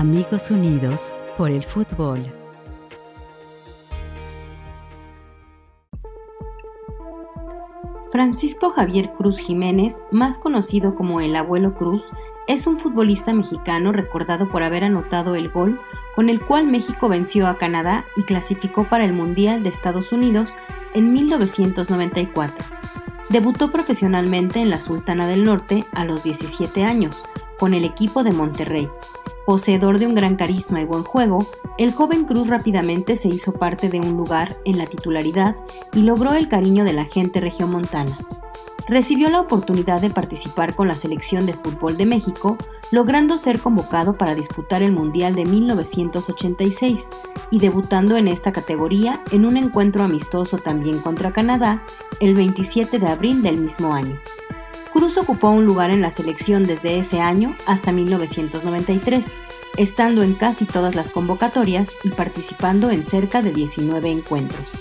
Amigos unidos por el fútbol. Francisco Javier Cruz Jiménez, más conocido como el Abuelo Cruz, es un futbolista mexicano recordado por haber anotado el gol con el cual México venció a Canadá y clasificó para el Mundial de Estados Unidos en 1994. Debutó profesionalmente en la Sultana del Norte a los 17 años, con el equipo de Monterrey. Poseedor de un gran carisma y buen juego, el joven Cruz rápidamente se hizo parte de un lugar en la titularidad y logró el cariño de la gente regiomontana. Recibió la oportunidad de participar con la selección de fútbol de México, logrando ser convocado para disputar el Mundial de 1986 y debutando en esta categoría en un encuentro amistoso también contra Canadá el 27 de abril del mismo año. Cruz ocupó un lugar en la selección desde ese año hasta 1993, estando en casi todas las convocatorias y participando en cerca de 19 encuentros.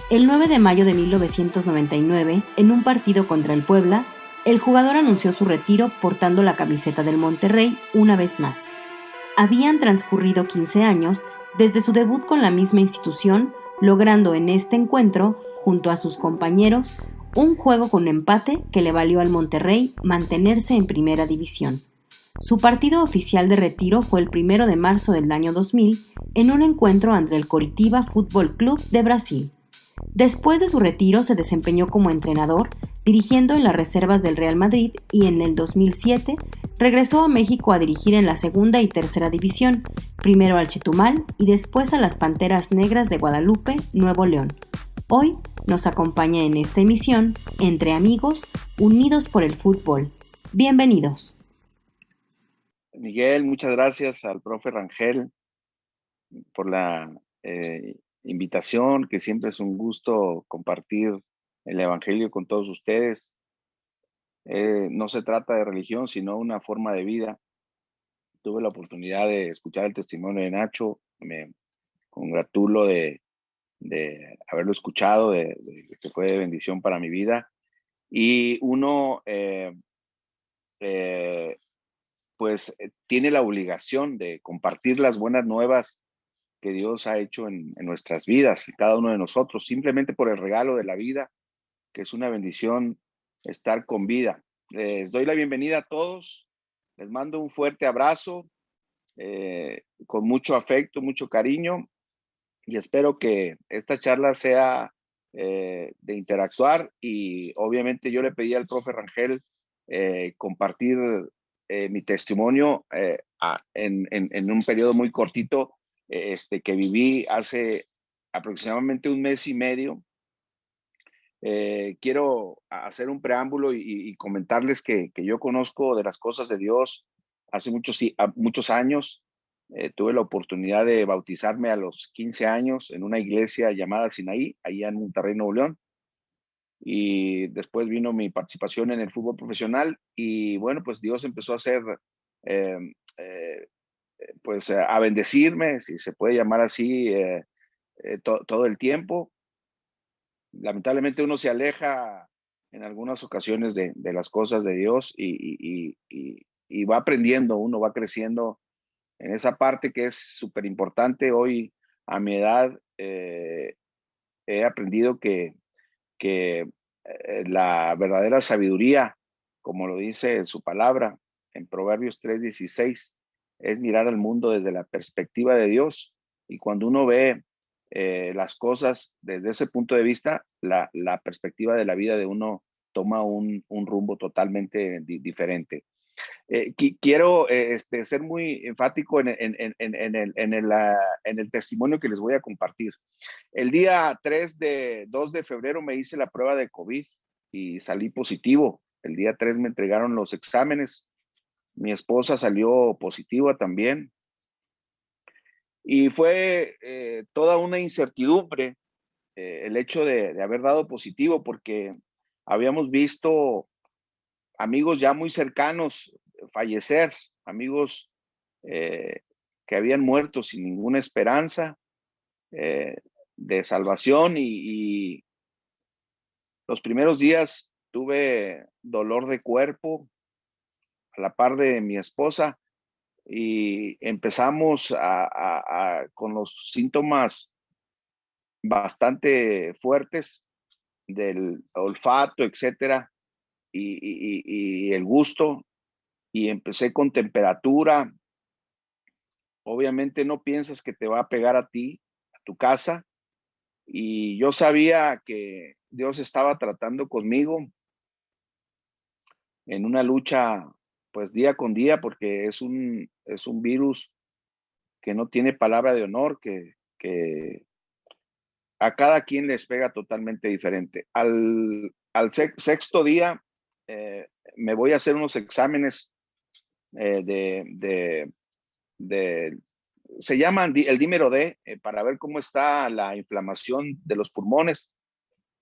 El 9 de mayo de 1999, en un partido contra el Puebla, el jugador anunció su retiro portando la camiseta del Monterrey una vez más. Habían transcurrido 15 años desde su debut con la misma institución, logrando en este encuentro, junto a sus compañeros, un juego con empate que le valió al Monterrey mantenerse en primera división. Su partido oficial de retiro fue el 1 de marzo del año 2000 en un encuentro ante el Coritiba Fútbol Club de Brasil. Después de su retiro se desempeñó como entrenador, dirigiendo en las reservas del Real Madrid y en el 2007 regresó a México a dirigir en la segunda y tercera división, primero al Chetumal y después a las Panteras Negras de Guadalupe, Nuevo León. Hoy nos acompaña en esta emisión Entre Amigos, Unidos por el Fútbol. Bienvenidos. Miguel, muchas gracias al profe Rangel por la invitación, que siempre es un gusto compartir el Evangelio con todos ustedes. No se trata de religión, sino una forma de vida. Tuve la oportunidad de escuchar el testimonio de Nacho, me congratulo de haberlo escuchado, que fue de bendición para mi vida. Y uno, tiene la obligación de compartir las buenas nuevas que Dios ha hecho en nuestras vidas, en cada uno de nosotros, simplemente por el regalo de la vida, que es una bendición estar con vida. Les doy la bienvenida a todos, les mando un fuerte abrazo, con mucho afecto, mucho cariño, y espero que esta charla sea de interactuar, y obviamente yo le pedí al profe Rangel compartir mi testimonio en un periodo muy cortito que viví hace aproximadamente un mes y medio. Quiero hacer un preámbulo y comentarles que yo conozco de las cosas de Dios hace muchos años. Tuve la oportunidad de bautizarme a los 15 años en una iglesia llamada Sinaí, allá en Monterrey, Nuevo León. Y después vino mi participación en el fútbol profesional y bueno, pues Dios empezó a hacer, eh, eh, a bendecirme, si se puede llamar así, todo el tiempo. Lamentablemente uno se aleja en algunas ocasiones de las cosas de Dios y va aprendiendo, uno va creciendo en esa parte que es súper importante. Hoy, a mi edad, he aprendido que la verdadera sabiduría, como lo dice en su palabra, en Proverbios 3:16, es mirar al mundo desde la perspectiva de Dios. Y cuando uno ve las cosas desde ese punto de vista, la perspectiva de la vida de uno toma un rumbo totalmente diferente. Quiero ser muy enfático en el testimonio que les voy a compartir. El día 2 de febrero me hice la prueba de COVID y salí positivo. El día 3 me entregaron los exámenes. Mi esposa salió positiva también. Y fue toda una incertidumbre el hecho de haber dado positivo, porque habíamos visto amigos ya muy cercanos fallecer, amigos que habían muerto sin ninguna esperanza de salvación, y los primeros días tuve dolor de cuerpo a la par de mi esposa, y empezamos con los síntomas bastante fuertes del olfato, etcétera, y el gusto, y empecé con temperatura. Obviamente no piensas que te va a pegar a ti, a tu casa, y yo sabía que Dios estaba tratando conmigo en una lucha, pues día con día, porque es un virus que no tiene palabra de honor, que a cada quien les pega totalmente diferente. Al sexto día me voy a hacer unos exámenes eh, de, de, de, se llaman el dímero D, para ver cómo está la inflamación de los pulmones,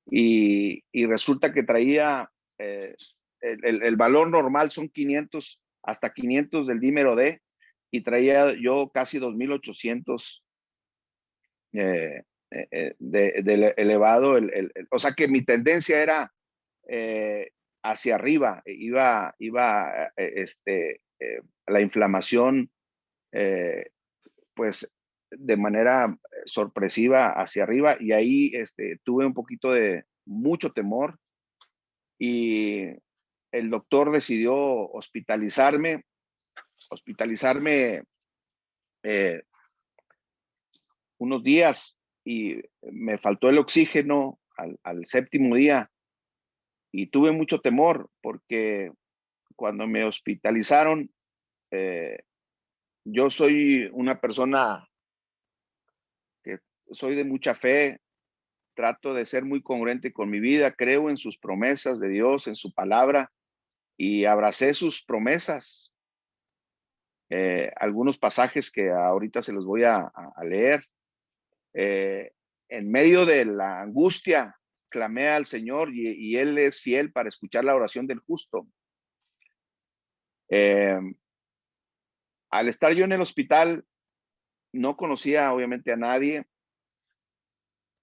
y resulta que traía el valor normal son 500, hasta 500 del dímero D, y traía yo casi 2800 de elevado, o sea que mi tendencia era hacia arriba, la inflamación, eh, pues de manera sorpresiva hacia arriba, y ahí tuve un poquito de mucho temor, y el doctor decidió hospitalizarme eh, unos días, y me faltó el oxígeno al séptimo día, y tuve mucho temor porque cuando me hospitalizaron, eh, yo soy una persona que soy de mucha fe, trato de ser muy congruente con mi vida, creo en sus promesas de Dios, en su palabra, y abracé sus promesas. Algunos pasajes que ahorita se los voy a leer. Eh, en medio de la angustia, clamé al Señor, y Él es fiel para escuchar la oración del justo. Eh, al estar yo en el hospital, no conocía obviamente a nadie.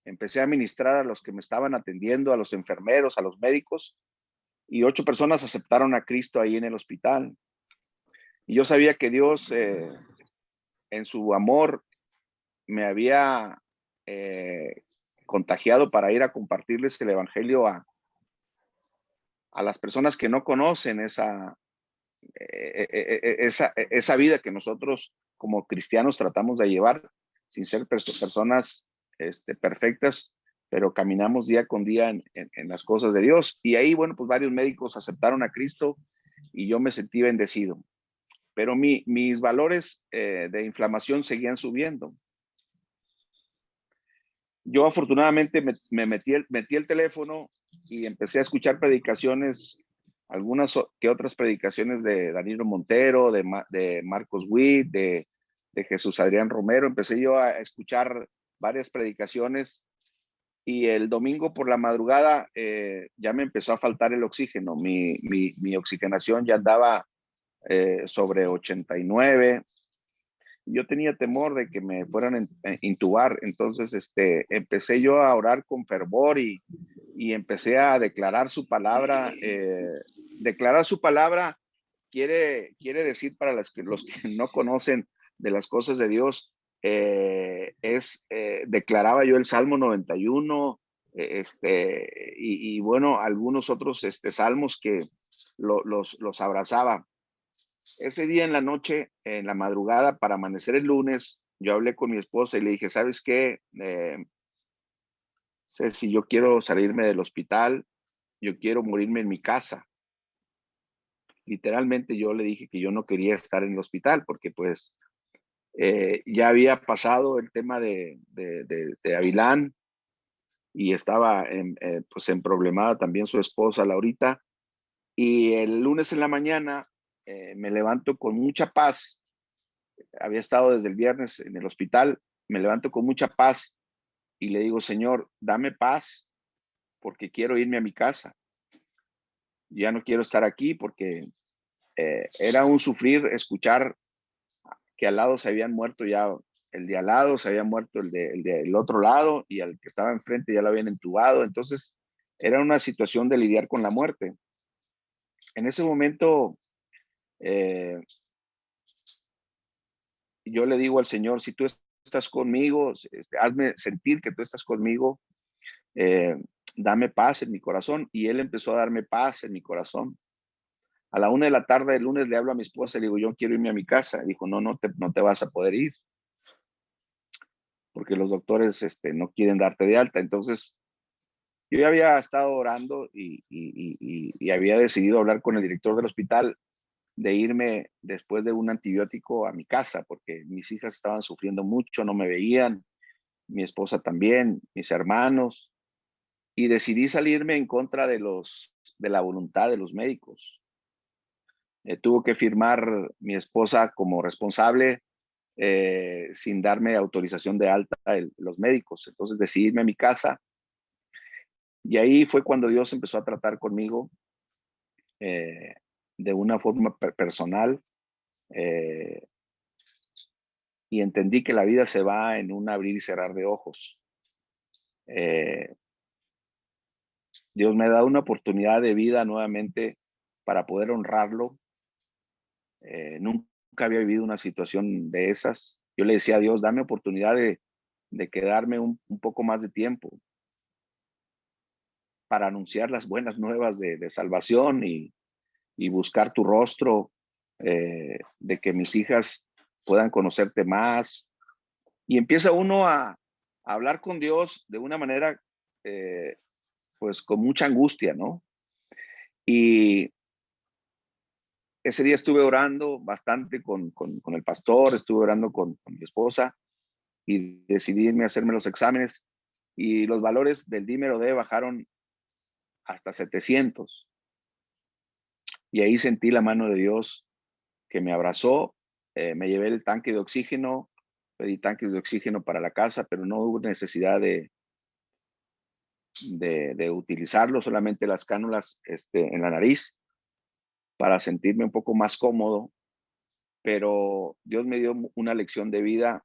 Empecé a ministrar a los que me estaban atendiendo, a los enfermeros, a los médicos, y 8 personas aceptaron a Cristo ahí en el hospital. Y yo sabía que Dios, en su amor, me había contagiado para ir a compartirles el evangelio a las personas que no conocen esa vida que nosotros como cristianos tratamos de llevar, sin ser personas perfectas, pero caminamos día con día en las cosas de Dios. Y ahí, bueno, pues varios médicos aceptaron a Cristo, y yo me sentí bendecido. Pero mis valores de inflamación seguían subiendo. Yo afortunadamente me metí el teléfono y empecé a escuchar predicaciones, algunas que otras predicaciones de Danilo Montero, de Marcos Witt, de Jesús Adrián Romero. Empecé yo a escuchar varias predicaciones, y el domingo por la madrugada ya me empezó a faltar el oxígeno. Mi oxigenación ya andaba sobre 89. Yo tenía temor de que me fueran a intubar, entonces empecé yo a orar con fervor, y empecé a declarar su palabra. Declarar su palabra quiere decir, para los que no conocen de las cosas de Dios, declaraba yo el Salmo 91, y bueno, algunos otros salmos que los abrazaba. Ese día en la noche, en la madrugada, para amanecer el lunes, yo hablé con mi esposa y le dije, ¿sabes qué? Si yo quiero salirme del hospital, yo quiero morirme en mi casa. Literalmente yo le dije que yo no quería estar en el hospital porque pues ya había pasado el tema de Avilán, y estaba pues en problemada también su esposa Laurita. Y el lunes en la mañana me levanto con mucha paz. Había estado desde el viernes en el hospital. Me levanto con mucha paz y le digo, Señor, dame paz porque quiero irme a mi casa. Ya no quiero estar aquí, porque era un sufrir escuchar que al lado se habían muerto ya. El de al lado se había muerto, el del otro lado, y al que estaba enfrente ya lo habían entubado. Entonces era una situación de lidiar con la muerte. En ese momento yo le digo al Señor, si tú estás conmigo, hazme sentir que tú estás conmigo, eh, dame paz en mi corazón. Y Él empezó a darme paz en mi corazón. A la 1 de la tarde del lunes le hablo a mi esposa y le digo, yo quiero irme a mi casa. Dijo, no, no te vas a poder ir porque los doctores no quieren darte de alta. Entonces, yo ya había estado orando y había decidido hablar con el director del hospital de irme después de un antibiótico a mi casa, porque mis hijas estaban sufriendo mucho, no me veían, mi esposa también, mis hermanos, y decidí salirme en contra de la voluntad de los médicos. Tuvo que firmar mi esposa como responsable sin darme autorización de alta los médicos. Entonces decidí irme a mi casa y ahí fue cuando Dios empezó a tratar conmigo eh, de una forma personal eh, y entendí que la vida se va en un abrir y cerrar de ojos. Eh, Dios me ha dado una oportunidad de vida nuevamente para poder honrarlo. Nunca había vivido una situación de esas. Yo le decía a Dios, dame oportunidad de quedarme un poco más de tiempo para anunciar las buenas nuevas de salvación y buscar tu rostro, de que mis hijas puedan conocerte más. Y empieza uno a hablar con Dios de una manera, pues con mucha angustia, ¿no? Y ese día estuve orando bastante con el pastor, estuve orando con mi esposa y decidí irme a hacerme los exámenes y los valores del dímero D bajaron hasta 700. Y ahí sentí la mano de Dios que me abrazó, me llevé el tanque de oxígeno, pedí tanques de oxígeno para la casa, pero no hubo necesidad de utilizarlo, solamente las cánulas en la nariz para sentirme un poco más cómodo, pero Dios me dio una lección de vida,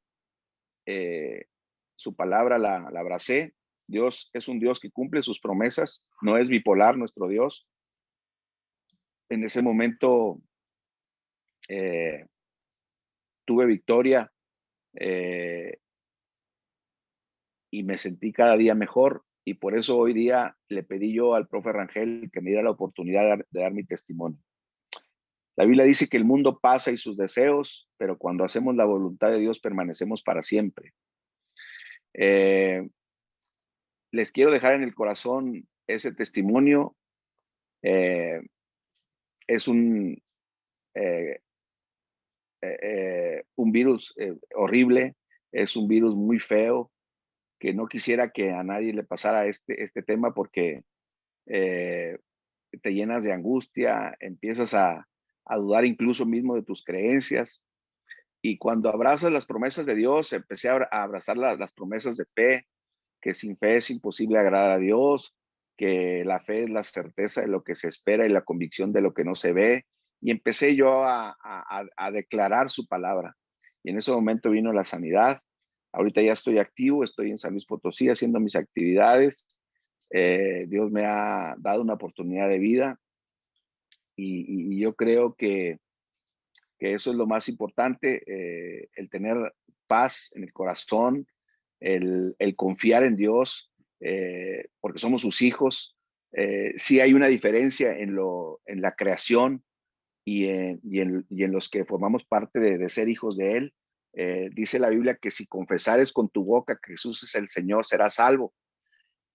su palabra la abracé. Dios es un Dios que cumple sus promesas, no es bipolar nuestro Dios. En ese momento tuve victoria y me sentí cada día mejor y por eso hoy día le pedí yo al profe Rangel que me diera la oportunidad de dar mi testimonio. La Biblia dice que el mundo pasa y sus deseos, pero cuando hacemos la voluntad de Dios permanecemos para siempre. Les quiero dejar en el corazón ese testimonio. Es un virus horrible, es un virus muy feo, que no quisiera que a nadie le pasara este tema porque te llenas de angustia, empiezas a dudar incluso mismo de tus creencias. Y cuando abrazas las promesas de Dios, empecé a abrazar las promesas de fe, que sin fe es imposible agradar a Dios, que la fe es la certeza de lo que se espera y la convicción de lo que no se ve. Y empecé yo a declarar su palabra. Y en ese momento vino la sanidad. Ahorita ya estoy activo, estoy en San Luis Potosí haciendo mis actividades. Dios me ha dado una oportunidad de vida y yo creo que eso es lo más importante, el tener paz en el corazón, el confiar en Dios, porque somos sus hijos. Sí hay una diferencia en la creación y en los que formamos parte de ser hijos de Él. Dice la Biblia que si confesares con tu boca que Jesús es el Señor, serás salvo.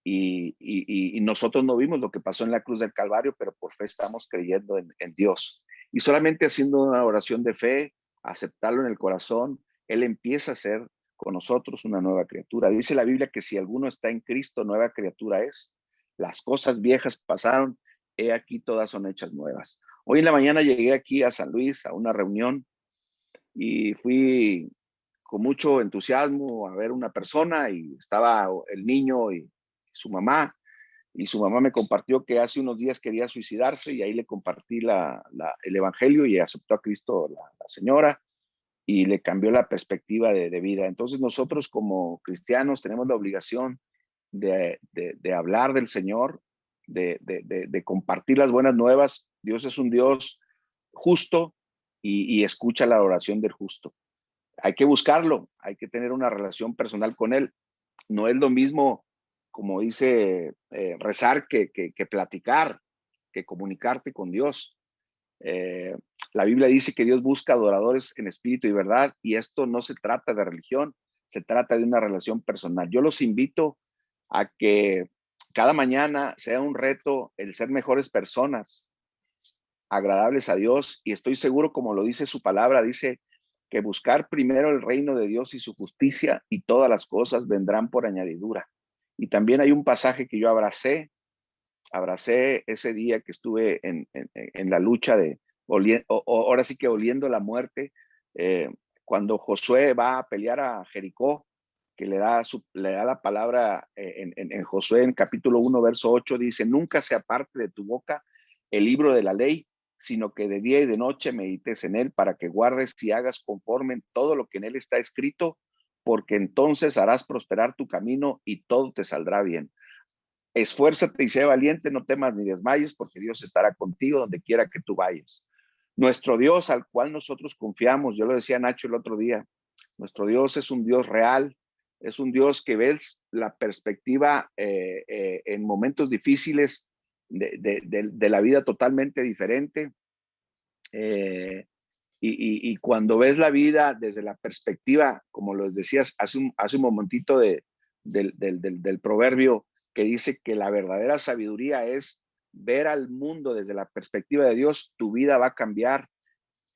Y nosotros no vimos lo que pasó en la cruz del Calvario, pero por fe estamos creyendo en Dios. Y solamente haciendo una oración de fe, aceptarlo en el corazón, Él empieza a ser con nosotros una nueva criatura. Dice la Biblia que si alguno está en Cristo, nueva criatura es. Las cosas viejas pasaron, he aquí todas son hechas nuevas. Hoy en la mañana llegué aquí a San Luis a una reunión y fui con mucho entusiasmo a ver una persona y estaba el niño y su mamá me compartió que hace unos días quería suicidarse y ahí le compartí el evangelio y aceptó a Cristo la señora y le cambió la perspectiva de vida. Entonces nosotros como cristianos tenemos la obligación de hablar del Señor, de compartir las buenas nuevas. Dios es un Dios justo y escucha la oración del justo. hay que buscarlo, hay que tener una relación personal con Él. No es lo mismo, como dice, rezar que platicar, que comunicarte con Dios. Eh, la Biblia dice que Dios busca adoradores en espíritu y verdad, y esto no se trata de religión, se trata de una relación personal. Yo los invito a que cada mañana sea un reto el ser mejores personas, agradables a Dios, y estoy seguro, como lo dice su palabra, dice que buscar primero el reino de Dios y su justicia, y todas las cosas vendrán por añadidura. Y también hay un pasaje que yo abracé ese día que estuve en la lucha de, ahora sí que oliendo la muerte, cuando Josué va a pelear a Jericó, que le da la palabra en Josué, en capítulo 1, verso 8, dice: nunca se aparte de tu boca el libro de la ley, sino que de día y de noche medites en él, para que guardes y hagas conforme en todo lo que en él está escrito, porque entonces harás prosperar tu camino y todo te saldrá bien. Esfuérzate y sé valiente, no temas ni desmayes, porque Dios estará contigo donde quiera que tú vayas. Nuestro Dios, al cual nosotros confiamos, yo lo decía a Nacho el otro día, nuestro Dios es un Dios real, es un Dios que ves la perspectiva en momentos difíciles de la vida totalmente diferente. Y cuando ves la vida desde la perspectiva, como lo decías hace un momentito del proverbio, que dice que la verdadera sabiduría es ver al mundo desde la perspectiva de Dios, tu vida va a cambiar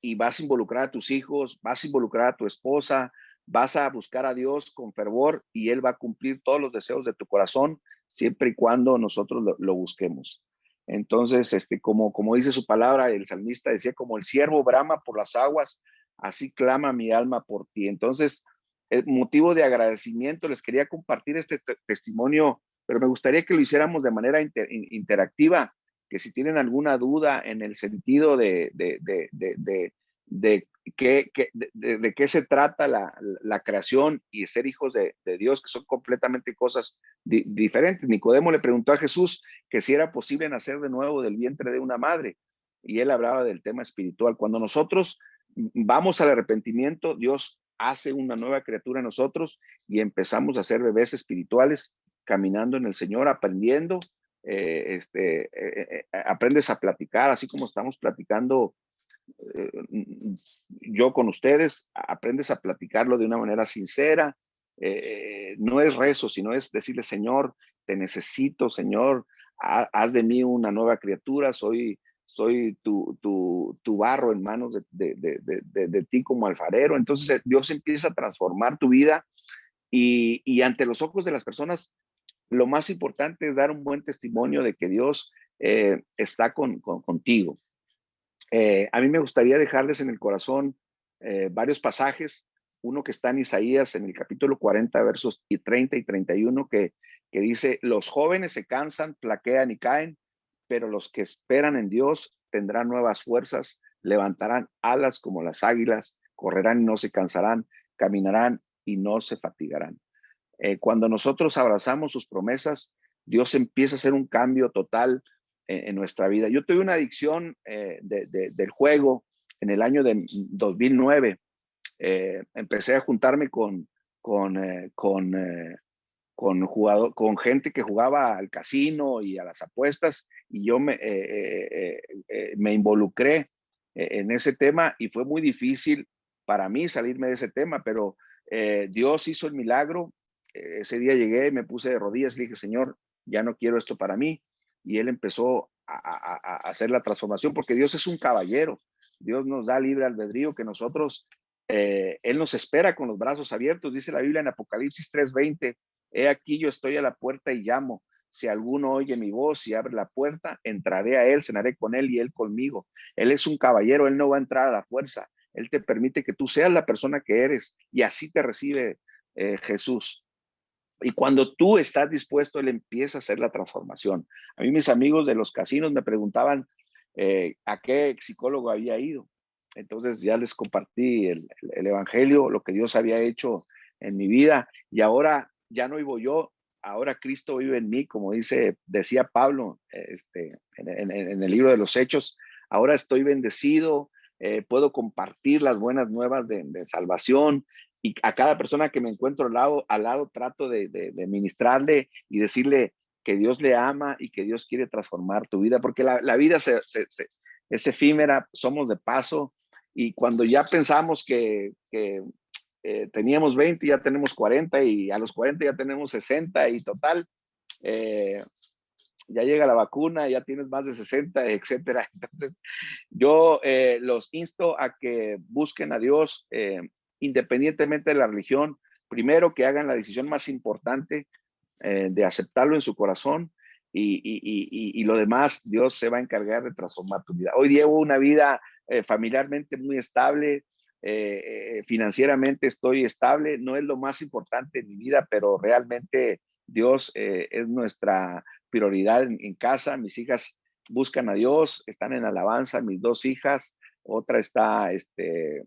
y vas a involucrar a tus hijos, vas a involucrar a tu esposa, vas a buscar a Dios con fervor y Él va a cumplir todos los deseos de tu corazón, siempre y cuando nosotros lo busquemos. Entonces, como dice su palabra, el salmista decía: como el ciervo brama por las aguas, así clama mi alma por ti. Entonces, motivo de agradecimiento, les quería compartir este testimonio, pero me gustaría que lo hiciéramos de manera interactiva, que si tienen alguna duda en el sentido de qué se trata la creación y ser hijos de Dios, que son completamente cosas diferentes. Nicodemo le preguntó a Jesús que si era posible nacer de nuevo del vientre de una madre, y él hablaba del tema espiritual. Cuando nosotros vamos al arrepentimiento, Dios hace una nueva criatura en nosotros y empezamos a ser bebés espirituales, caminando en el Señor, aprendiendo. Aprendes a platicar, así como estamos platicando eh, yo con ustedes, aprendes a platicarlo de una manera sincera. No es rezo, sino es decirle: Señor, te necesito, Señor, haz de mí una nueva criatura, soy tu barro en manos de ti como alfarero. Entonces Dios empieza a transformar tu vida, y ante los ojos de las personas, lo más importante es dar un buen testimonio de que Dios está contigo. A mí me gustaría dejarles en el corazón varios pasajes, uno que está en Isaías en el capítulo 40, versos 30 y 31, que dice: los jóvenes se cansan, flaquean y caen, pero los que esperan en Dios tendrán nuevas fuerzas, levantarán alas como las águilas, correrán y no se cansarán, caminarán y no se fatigarán. Cuando nosotros abrazamos sus promesas, Dios empieza a hacer un cambio total en nuestra vida. Yo tuve una adicción del juego en el año de 2009. Empecé a juntarme con gente que jugaba al casino y a las apuestas, y yo me involucré en ese tema, y fue muy difícil para mí salirme de ese tema, pero Dios hizo el milagro. Ese día llegué, me puse de rodillas y le dije: Señor, ya no quiero esto para mí. Y Él empezó a hacer la transformación, porque Dios es un caballero. Dios nos da libre albedrío, que nosotros, Él nos espera con los brazos abiertos. Dice la Biblia en Apocalipsis 3:20: he aquí, yo estoy a la puerta y llamo. Si alguno oye mi voz y abre la puerta, entraré a él, cenaré con él y él conmigo. Él es un caballero, él no va a entrar a la fuerza. Él te permite que tú seas la persona que eres, y así te recibe Jesús. Y cuando tú estás dispuesto, Él empieza a hacer la transformación. A mí mis amigos de los casinos me preguntaban a qué psicólogo había ido. Entonces ya les compartí el evangelio, lo que Dios había hecho en mi vida, y ahora ya no vivo yo, ahora Cristo vive en mí, como decía Pablo en el libro de los Hechos. Ahora estoy bendecido, puedo compartir las buenas nuevas de salvación, y a cada persona que me encuentro al lado trato de ministrarle y decirle que Dios le ama y que Dios quiere transformar tu vida, porque la vida es efímera, somos de paso, y cuando ya pensamos que teníamos 20, ya tenemos 40, y a los 40 ya tenemos 60, y total, ya llega la vacuna, ya tienes más de 60, etcétera. Entonces, yo los insto a que busquen a Dios, independientemente de la religión. Primero, que hagan la decisión más importante, de aceptarlo en su corazón, y lo demás, Dios se va a encargar de transformar tu vida. Hoy llevo una vida familiarmente muy estable, financieramente estoy estable, no es lo más importante en mi vida, pero realmente Dios es nuestra prioridad en casa. Mis hijas buscan a Dios, están en alabanza, mis 2 hijas, otra está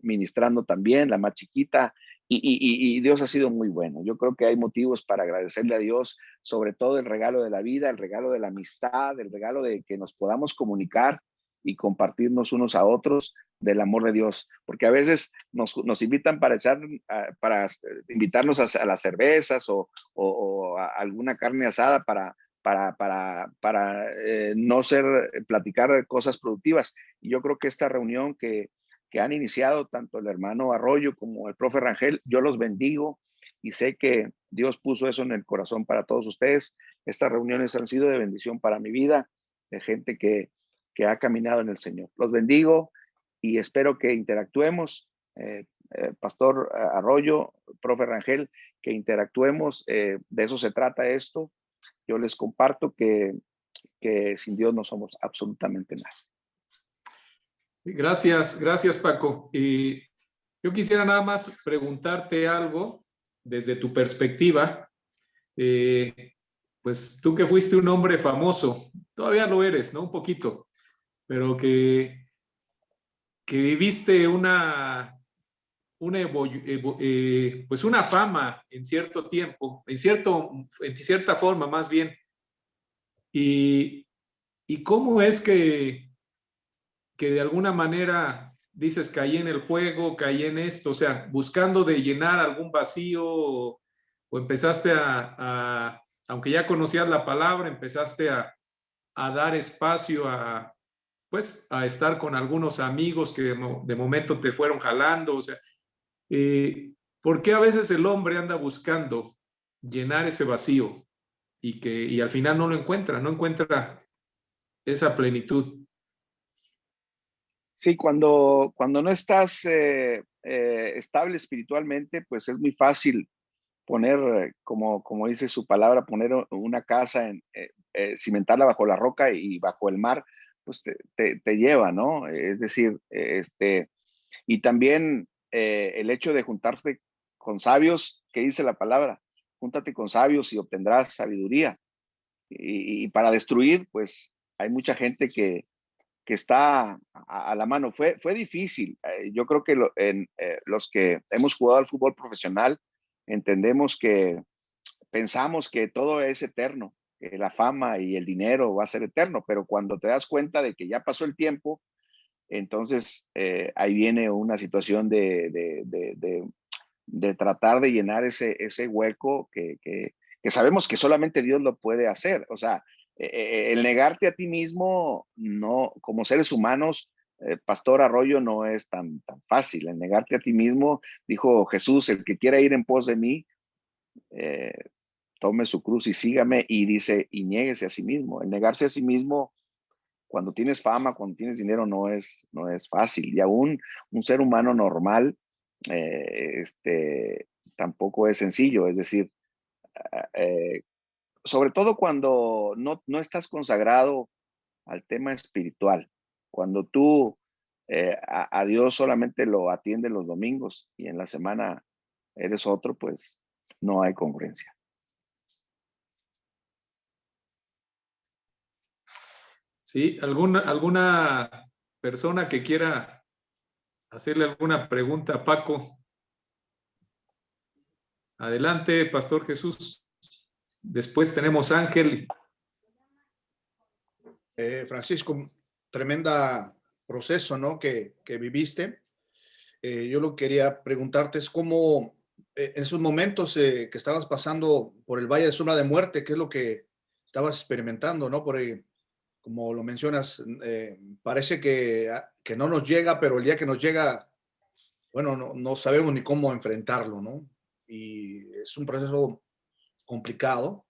ministrando también, la más chiquita, y Dios ha sido muy bueno. Yo creo que hay motivos para agradecerle a Dios, sobre todo el regalo de la vida, el regalo de la amistad, el regalo de que nos podamos comunicar y compartirnos unos a otros del amor de Dios, porque a veces nos invitan para invitarnos a las cervezas o a alguna carne asada para no platicar cosas productivas. Y yo creo que esta reunión que han iniciado tanto el hermano Arroyo como el profe Rangel, yo los bendigo y sé que Dios puso eso en el corazón para todos ustedes. Estas reuniones han sido de bendición para mi vida, de gente que ha caminado en el Señor. Los bendigo y espero que interactuemos, Pastor Arroyo, profe Rangel, que interactuemos. De eso se trata esto. Yo les comparto que sin Dios no somos absolutamente nada. Gracias Paco. Yo quisiera nada más preguntarte algo desde tu perspectiva. Pues tú que fuiste un hombre famoso, todavía lo eres, ¿no? Un poquito, pero que viviste pues una fama en cierto tiempo, en cierta forma más bien. Y cómo es que de alguna manera dices, caí en el juego, caí en esto, o sea, buscando de llenar algún vacío, o empezaste aunque ya conocías la palabra, empezaste a dar espacio pues, a estar con algunos amigos que de momento te fueron jalando, o sea, ¿por qué a veces el hombre anda buscando llenar ese vacío y al final no encuentra esa plenitud? Sí, cuando no estás estable espiritualmente, pues es muy fácil poner, como dice su palabra, poner una casa, cimentarla bajo la roca y bajo el mar, pues te lleva, ¿no? Es decir, y también el hecho de juntarse con sabios, ¿qué dice la palabra? Júntate con sabios y obtendrás sabiduría. Y para destruir, pues hay mucha gente que está a la mano. Fue difícil. Yo creo que los que hemos jugado al fútbol profesional entendemos pensamos que todo es eterno, que la fama y el dinero va a ser eterno, pero cuando te das cuenta de que ya pasó el tiempo, entonces ahí viene una situación de tratar de llenar ese hueco que sabemos que solamente Dios lo puede hacer. O sea, el negarte a ti mismo, no, como seres humanos, Pastor Arroyo, no es tan fácil. El negarte a ti mismo, dijo Jesús, el que quiera ir en pos de mí, tome su cruz y sígame, y dice, y niéguese a sí mismo. El negarse a sí mismo, cuando tienes fama, cuando tienes dinero, no es fácil. Y aún un ser humano normal, tampoco es sencillo. Es decir, sobre todo cuando no estás consagrado al tema espiritual, cuando tú a Dios solamente lo atiendes los domingos y en la semana eres otro, pues no hay congruencia. Sí, alguna persona que quiera hacerle alguna pregunta a Paco. Adelante, Pastor Jesús. Después tenemos Ángel. Francisco, tremenda proceso, ¿no? que viviste. Yo lo que quería preguntarte es cómo, en esos momentos que estabas pasando por el Valle de Sombra de Muerte, ¿qué es lo que estabas experimentando, ¿no? Porque, como lo mencionas, parece que no nos llega, pero el día que nos llega, bueno, no sabemos ni cómo enfrentarlo, ¿no? Y es un proceso complicado,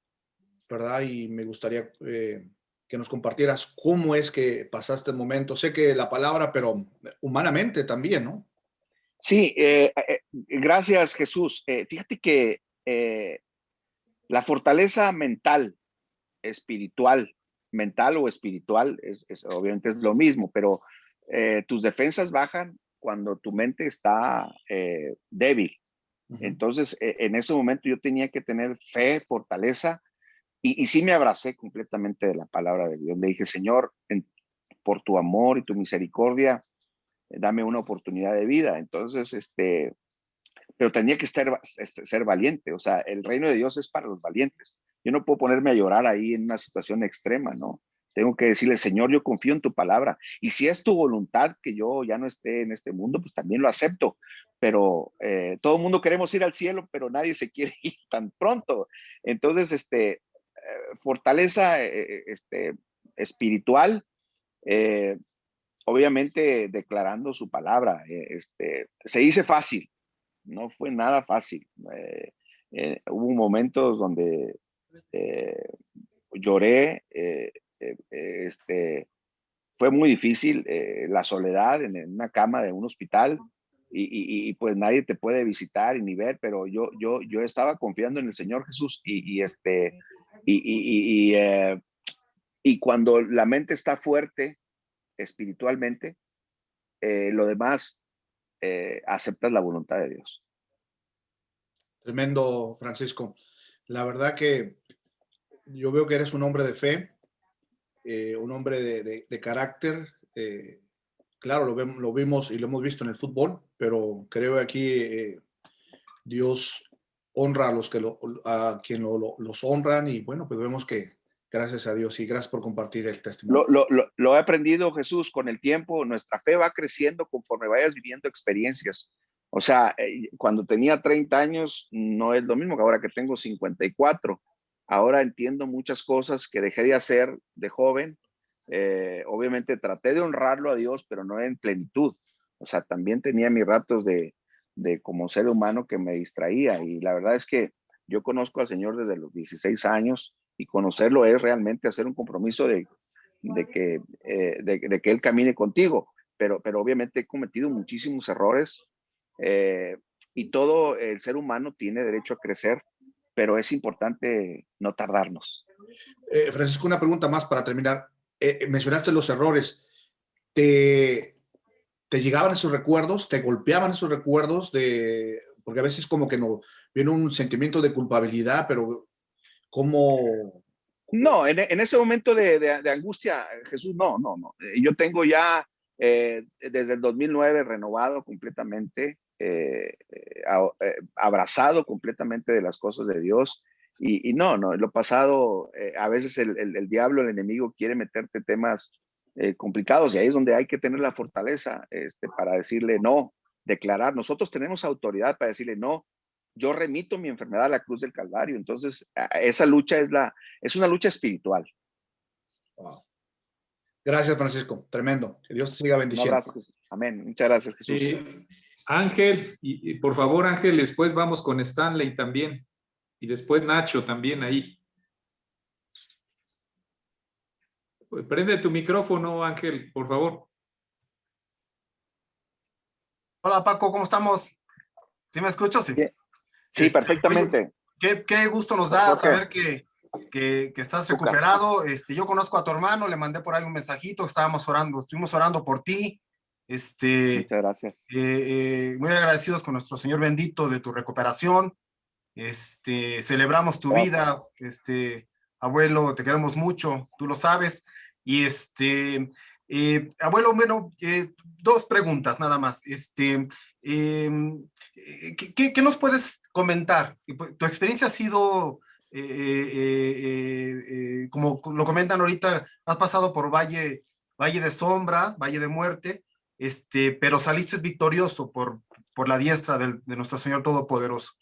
¿verdad? Y me gustaría que nos compartieras cómo es que pasaste el momento. Sé que la palabra, pero humanamente también, ¿no? Sí, gracias Jesús. Fíjate que la fortaleza mental, espiritual, mental o espiritual, obviamente es lo mismo, pero tus defensas bajan cuando tu mente está débil. Entonces, en ese momento yo tenía que tener fe, fortaleza, y sí me abracé completamente de la palabra de Dios. Le dije, Señor, por tu amor y tu misericordia, dame una oportunidad de vida. Entonces, pero tenía que ser valiente. O sea, el reino de Dios es para los valientes. Yo no puedo ponerme a llorar ahí en una situación extrema, ¿no? Tengo que decirle, Señor, yo confío en tu palabra. Y si es tu voluntad que yo ya no esté en este mundo, pues también lo acepto. Pero todo el mundo queremos ir al cielo, pero nadie se quiere ir tan pronto. Entonces, fortaleza espiritual, obviamente declarando su palabra. Se dice fácil, no fue nada fácil. Hubo momentos donde lloré, fue muy difícil, la soledad en una cama de un hospital y pues nadie te puede visitar y ni ver, pero yo estaba confiando en el Señor Jesús y cuando la mente está fuerte espiritualmente, lo demás aceptas la voluntad de Dios. Tremendo, Francisco. La verdad que yo veo que eres un hombre de fe, un hombre de carácter. Claro, lo vimos y lo hemos visto en el fútbol, pero creo que aquí Dios honra a los que a quien los honran y bueno, pues vemos que gracias a Dios y gracias por compartir el testimonio. Lo he aprendido, Jesús, con el tiempo. Nuestra fe va creciendo conforme vayas viviendo experiencias. O sea, cuando tenía 30 años no es lo mismo que ahora que tengo 54. Ahora entiendo muchas cosas que dejé de hacer de joven. Obviamente traté de honrarlo a Dios, pero no en plenitud. O sea, también tenía mis ratos de como ser humano que me distraía. Y la verdad es que yo conozco al Señor desde los 16 años y conocerlo es realmente hacer un compromiso de que Él camine contigo. Pero obviamente he cometido muchísimos errores. Y todo el ser humano tiene derecho a crecer, pero es importante no tardarnos. Francisco, una pregunta más para terminar. Mencionaste los errores. ¿Te llegaban esos recuerdos? ¿Te golpeaban esos recuerdos? Porque a veces como que no viene un sentimiento de culpabilidad, pero ¿cómo? No, en ese momento de angustia, Jesús, no. Yo tengo ya desde el 2009 renovado completamente, abrazado completamente de las cosas de Dios. Y no, lo pasado, a veces el diablo, el enemigo quiere meterte temas complicados y ahí es donde hay que tener la fortaleza para decirle no, declarar. Nosotros tenemos autoridad para decirle no. Yo remito mi enfermedad a la cruz del Calvario. Entonces, esa lucha es una lucha espiritual. Wow. Gracias, Francisco. Tremendo. Que Dios te siga bendiciendo. Un abrazo, Jesús. Amén. Muchas gracias, Jesús. Ángel, y por favor, Ángel, después vamos con Stanley también. Y después Nacho también ahí. Prende tu micrófono, Ángel, por favor. Hola, Paco, ¿cómo estamos? ¿Sí me escuchas? Sí, sí, perfectamente. Oye, qué gusto nos da saber que estás recuperado. Yo conozco a tu hermano, le mandé por ahí un mensajito, estuvimos orando por ti. Muchas gracias. Muy agradecidos con nuestro Señor bendito de tu recuperación. Celebramos tu vida, abuelo, te queremos mucho, tú lo sabes. Y abuelo, bueno, dos preguntas nada más. ¿Qué nos puedes comentar? Tu experiencia ha sido, como lo comentan ahorita, has pasado por valle valle de sombras, valle de muerte, pero saliste victorioso por la diestra de nuestro Señor Todopoderoso.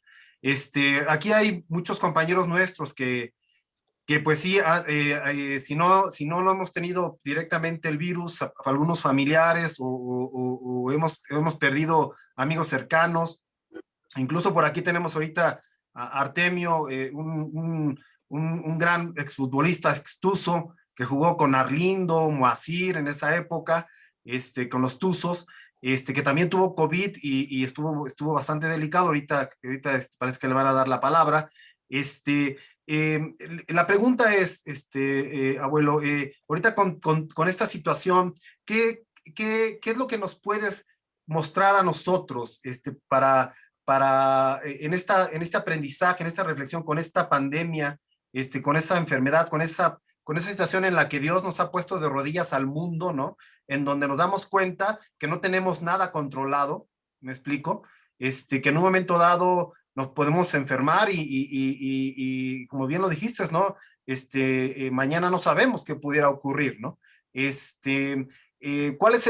Aquí hay muchos compañeros nuestros que pues sí, si no lo hemos tenido directamente el virus, algunos familiares o hemos perdido amigos cercanos. Incluso por aquí tenemos ahorita a Artemio, un gran exfutbolista extuso que jugó con Arlindo, Moacir en esa época, con los Tuzos, que también tuvo COVID y estuvo bastante delicado. Ahorita parece que le van a dar la palabra. La pregunta es, abuelo, ahorita con esta situación, ¿qué es lo que nos puedes mostrar a nosotros en este aprendizaje, en esta reflexión, con esta pandemia, con esa enfermedad, con esa situación en la que Dios nos ha puesto de rodillas al mundo, ¿no? En donde nos damos cuenta que no tenemos nada controlado, ¿me explico? Que en un momento dado nos podemos enfermar y como bien lo dijiste, ¿no? Mañana no sabemos qué pudiera ocurrir, ¿no? ¿Cuál es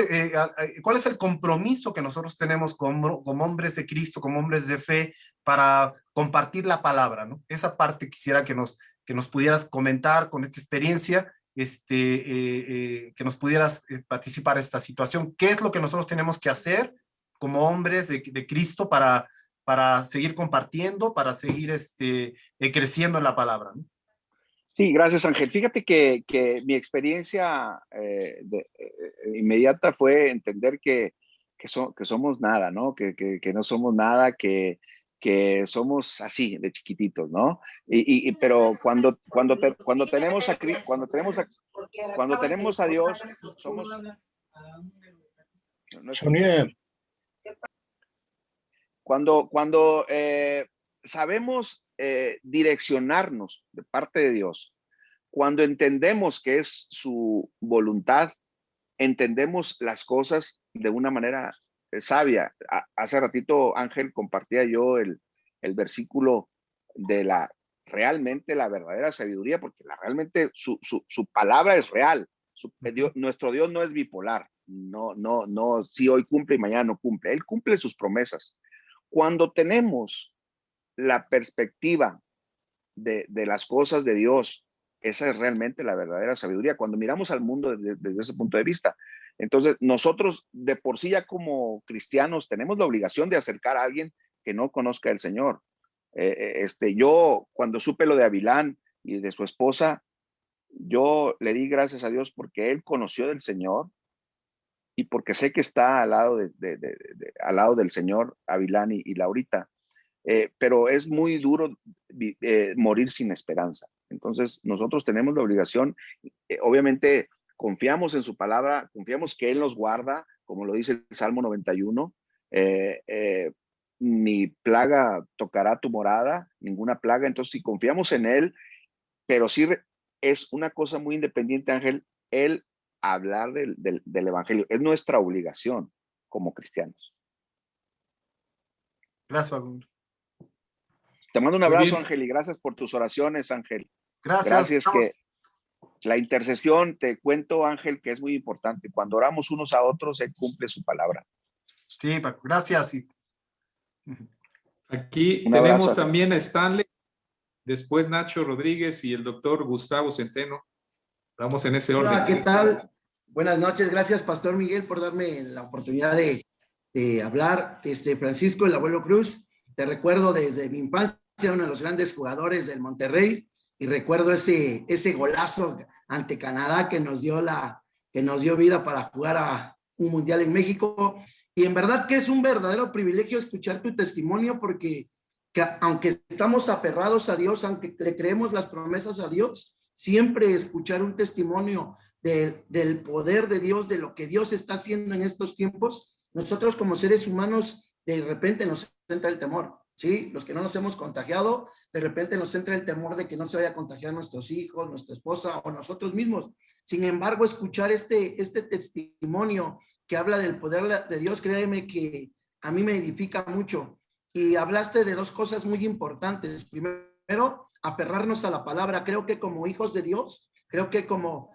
el compromiso que nosotros tenemos como hombres de Cristo, como hombres de fe, para compartir la palabra, ¿no? Esa parte quisiera que nos pudieras comentar con esta experiencia, que nos pudieras participar en esta situación. ¿Qué es lo que nosotros tenemos que hacer como hombres de Cristo para seguir compartiendo, para seguir creciendo en la palabra, ¿no? Sí, gracias, Ángel. Fíjate que mi experiencia inmediata fue entender que somos nada, ¿no? Que no somos nada, que somos así, de chiquititos, ¿no? Pero cuando tenemos a Dios, somos... Cuando sabemos direccionarnos de parte de Dios, cuando entendemos que es su voluntad, entendemos las cosas de una manera sabia. Hace ratito, Ángel, compartía yo el versículo de realmente la verdadera sabiduría, porque realmente su palabra es real. Nuestro Dios no es bipolar. No, si hoy cumple y mañana no cumple. Él cumple sus promesas. Cuando tenemos la perspectiva de las cosas de Dios, esa es realmente la verdadera sabiduría. Cuando miramos al mundo desde ese punto de vista, entonces nosotros de por sí ya como cristianos tenemos la obligación de acercar a alguien que no conozca al Señor. Yo cuando supe lo de Avilán y de su esposa, yo le di gracias a Dios porque él conoció del Señor y porque sé que está al lado, al lado del Señor Avilán y Laurita. Pero es muy duro morir sin esperanza. Entonces, nosotros tenemos la obligación, obviamente, confiamos en su palabra, confiamos que Él nos guarda, como lo dice el Salmo 91, ni plaga tocará tu morada, ninguna plaga. Entonces, si confiamos en Él, pero sí es una cosa muy independiente, Ángel, el hablar del Evangelio. Es nuestra obligación como cristianos. Gracias, te mando un abrazo, Ángel, y gracias por tus oraciones, Ángel. Gracias. Que la intercesión, te cuento, Ángel, que es muy importante. Cuando oramos unos a otros, Él cumple su palabra. Sí, gracias. Aquí tenemos también a Stanley, después Nacho Rodríguez y el doctor Gustavo Centeno. Vamos en ese orden. Hola, ¿qué tal? Buenas noches. Gracias, Pastor Miguel, por darme la oportunidad de hablar. Francisco, el abuelo Cruz. Te recuerdo desde mi infancia, uno de los grandes jugadores del Monterrey, y recuerdo ese golazo ante Canadá que nos dio vida para jugar a un mundial en México. Y en verdad que es un verdadero privilegio escuchar tu testimonio, porque aunque estamos aferrados a Dios, aunque le creemos las promesas a Dios, siempre escuchar un testimonio del poder de Dios, de lo que Dios está haciendo en estos tiempos, nosotros como seres humanos de repente nos entra el temor, ¿sí? Los que no nos hemos contagiado, de repente nos entra el temor de que no se vaya a contagiar nuestros hijos, nuestra esposa o nosotros mismos. Sin embargo, escuchar este testimonio que habla del poder de Dios, créeme que a mí me edifica mucho. Y hablaste de dos cosas muy importantes. Primero, aferrarnos a la palabra. Creo que como hijos de Dios, creo que como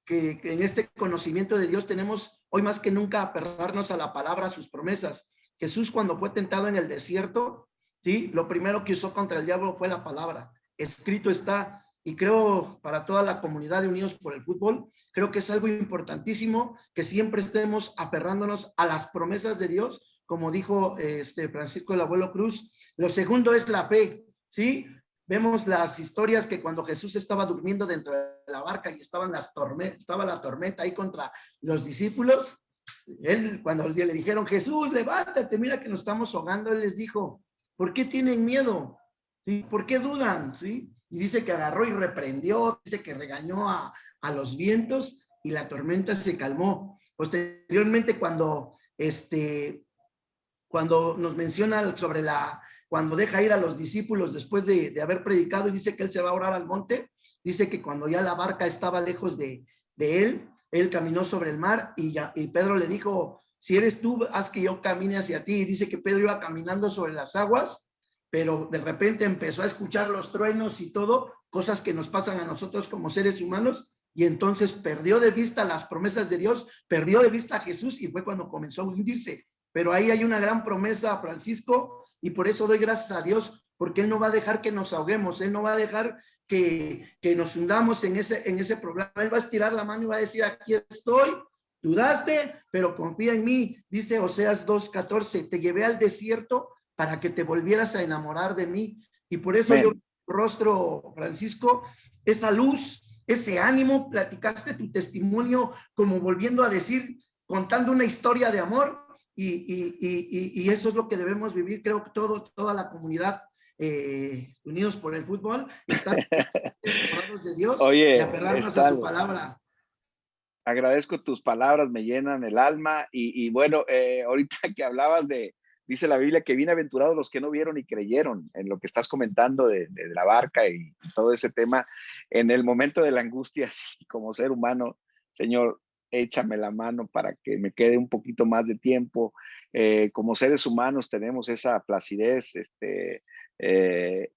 que en este conocimiento de Dios tenemos hoy más que nunca aferrarnos a la palabra, a sus promesas. Jesús, cuando fue tentado en el desierto, ¿sí?, lo primero que usó contra el diablo fue la palabra. Escrito está. Y creo, para toda la comunidad de Unidos por el Fútbol, creo que es algo importantísimo que siempre estemos aferrándonos a las promesas de Dios, como dijo Francisco el Abuelo Cruz. Lo segundo es la fe, ¿sí? Vemos las historias que cuando Jesús estaba durmiendo dentro de la barca y estaba la tormenta ahí contra los discípulos, él, cuando le dijeron, Jesús, levántate, mira que nos estamos ahogando, él les dijo, ¿por qué tienen miedo? ¿Sí? ¿Por qué dudan? ¿Sí? Y dice que agarró y reprendió, dice que regañó a los vientos y la tormenta se calmó. Posteriormente, cuando nos menciona sobre cuando deja ir a los discípulos después de haber predicado y dice que él se va a orar al monte, dice que cuando ya la barca estaba lejos de él caminó sobre el mar y Pedro le dijo, si eres tú, haz que yo camine hacia ti. Y dice que Pedro iba caminando sobre las aguas, pero de repente empezó a escuchar los truenos y todo, cosas que nos pasan a nosotros como seres humanos, y entonces perdió de vista las promesas de Dios, perdió de vista a Jesús, y fue cuando comenzó a hundirse. Pero ahí hay una gran promesa, Francisco, y por eso doy gracias a Dios, porque Él no va a dejar que nos ahoguemos, Él no va a dejar que nos hundamos en ese problema. Él va a estirar la mano y va a decir, aquí estoy, dudaste, pero confía en mí. Dice Oseas 2:14, te llevé al desierto para que te volvieras a enamorar de mí. Y por eso yo rostro, Francisco, esa luz, ese ánimo, platicaste tu testimonio como volviendo a decir, contando una historia de amor, y eso es lo que debemos vivir. Creo que toda la comunidad Unidos por el Fútbol están enamorados de Dios. Oye, y aferrarnos a su palabra. Agradezco tus palabras, me llenan el alma, y bueno, ahorita que hablabas dice la Biblia que bienaventurados los que no vieron y creyeron, en lo que estás comentando de la barca y todo ese tema. En el momento de la angustia, sí, como ser humano, Señor, échame la mano para que me quede un poquito más de tiempo. Como seres humanos tenemos esa placidez,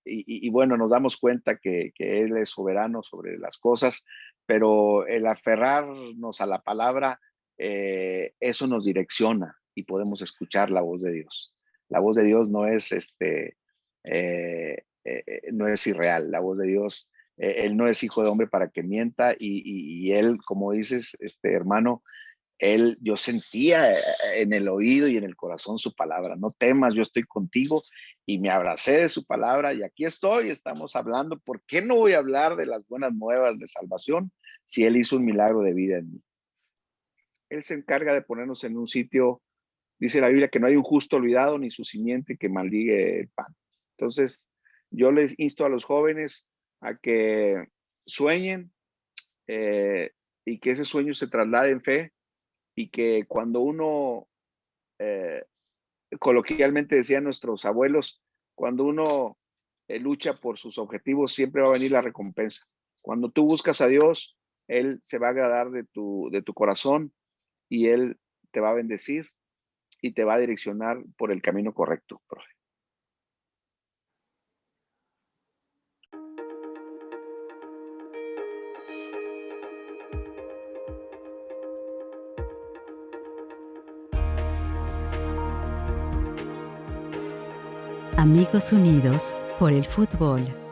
y bueno, nos damos cuenta que Él es soberano sobre las cosas, pero el aferrarnos a la palabra, eso nos direcciona y podemos escuchar la voz de Dios. La voz de Dios no es no es irreal. La voz de Dios, Él no es hijo de hombre para que mienta, y Él, como dices, hermano, yo sentía en el oído y en el corazón su palabra. No temas, yo estoy contigo, y me abracé de su palabra, y aquí estoy, estamos hablando. ¿Por qué no voy a hablar de las buenas nuevas de salvación si Él hizo un milagro de vida en mí? Él se encarga de ponernos en un sitio. Dice la Biblia que no hay un justo olvidado ni su simiente que maldigue el pan. Entonces, yo les insto a los jóvenes a que sueñen, y que ese sueño se traslade en fe, y que cuando uno, coloquialmente decían nuestros abuelos, cuando uno lucha por sus objetivos, siempre va a venir la recompensa. Cuando tú buscas a Dios, Él se va a agradar de tu corazón, y Él te va a bendecir y te va a direccionar por el camino correcto, profe. Amigos Unidos por el Fútbol.